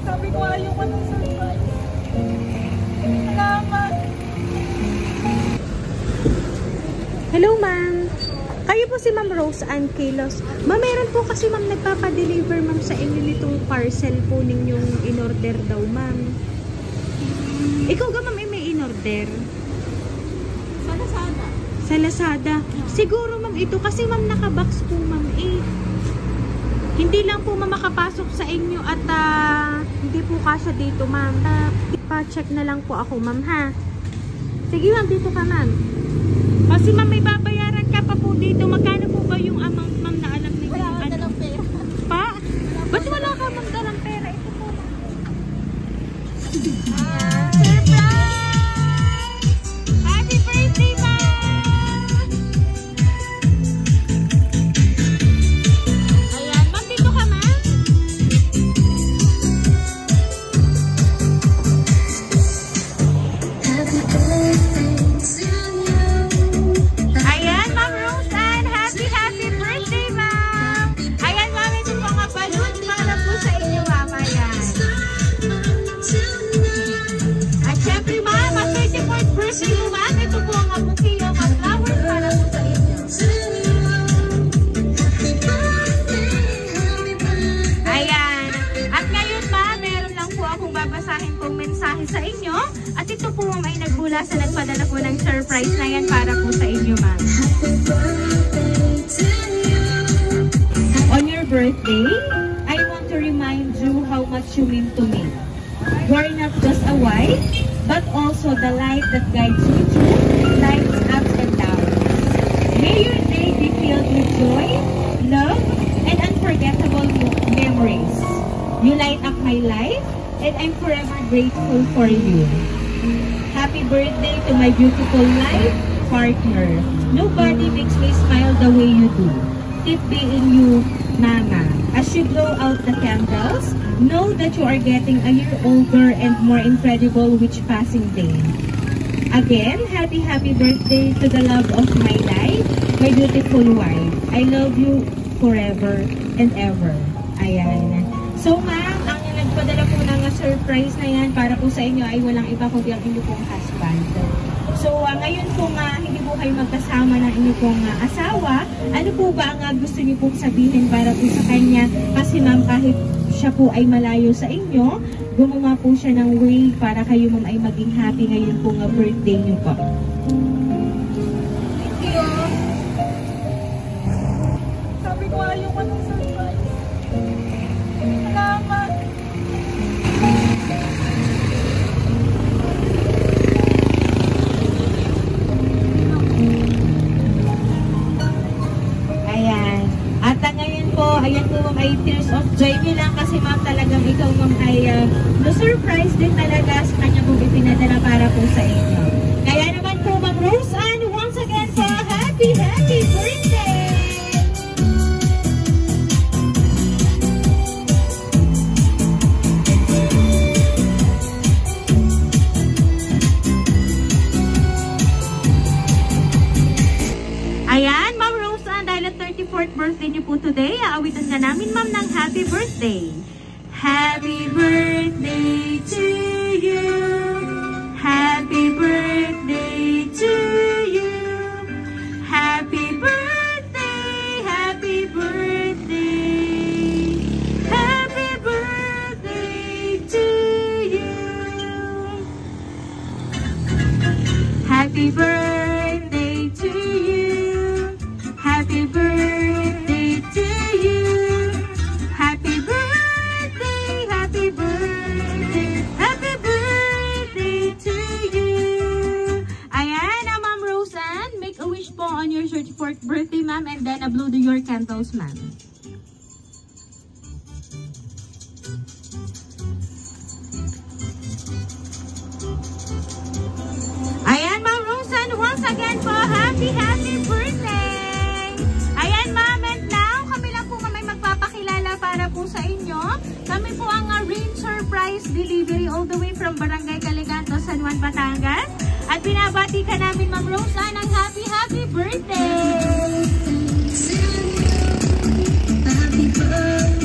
Sabi ko ayaw ko ng surprise. Salamat. Hello, ma'am. Kayo po si Ma'am Rose Ann Kilos. Ma'am, meron po kasi ma'am nagpapadeliver ma'am sa inyo nitong parcel po ninyong in-order daw, ma'am. Ikaw ga ma'am may in-order? Sa Lazada. Sa Lazada. Siguro ma'am ito kasi ma'am nakabox po ma'am eh. Hindi lang po ma'am makapasok sa inyo at hindi po kasya dito ma'am. Pa-check na lang po ako ma'am ha. Sige ma'am, dito ka ma'am. Kasi ma'am may babayaran ka pa po dito. Magkano po ba yung amount ma'am na alam niyo? Wala ka dalang pera. Pa? Ba't wala ka ma'am dalang pera? Ito po ma'am. Happy birthday, ma'am! Ayan, ma'am, dito ka, ma'am. Ayan, Ma'am Rose Ann, happy birthday, ma'am! Ayan, ma'am, ito po nga balloon para po sa inyo, ma'am. Ayan. At syempre, ma'am, at 34th birthday mo, ma'am, ito po nga bouquet of flowers para po sa inyo. Ayan. At ngayon, ma'am, meron lang po akong babasahin pong mensahe sa inyo. At ito po, ma'am, ay nagbula sa nagpadala po ng surprise na yan para po sa inyo, ma'am. On your birthday, I want to remind you how much you mean to me. You are not just a wife, but also the light that guides me through life's ups and downs. May your day be filled with joy, love, and unforgettable memories. You light up my life, and I'm forever grateful for you. Happy birthday to my beautiful life partner. Nobody makes me smile the way you do. Keep being you, Mama. As you blow out the candles, know that you are getting a year older and more incredible with passing day. Again, happy birthday to the love of my life, my beautiful wife. I love you forever and ever. Ayan. So, ma'am, ang nagpadala po ng surprise na yan para po sa inyo ay walang iba kundi ang inyong pong husband. So, ngayon po nga, hindi po kayo magkasama ng inyong pong asawa. Ano po ba ang gusto niyo pong sabihin para po sa kanya? Kasi ma'am, kahit siya po ay malayo sa inyo, gumawa po siya ng way para kayo ma'am ay maging happy ngayon po nga birthday niyo po. Thank you. Sabi ko ayaw ko ng surprise. Salamat. Ayan. At ngayon po, ayan po ma'am ay tears of joy nyo lang kasi ma'am talagang ikaw ma'am ay na-surprise din talaga sa kanya po ipinadala para po sa inyo. Kaya naman po ma'am Rose Ann, once again po, happy birthday! Ayan, Ma'am Rose Ann, dahil at 34th birthday niyo po today, aawitan nga namin ma'am ng happy birthday. Happy birthday to you. Happy birthday to you. Happy birthday, happy birthday. Happy birthday to you. Happy birthday to you. Happy birthday to you. Happy birthday, happy birthday, happy birthday to you. Ayan, Ma'am Rose Ann, make a wish po on your 34th birthday, ma'am, and then blow your candles, ma'am. Ayan, Ma'am Rose Ann, once again po, happy birthday! Ayan, ma'am, and now, kami lang po may magpapakilala para po sa inyo. Kami po ang Rain Surprise Delivery all the way from Barangay Caliganto, San Juan, Batangas. At binabati ka namin, Ma'am Rose Ann, ang happy birthday! Happy birthday!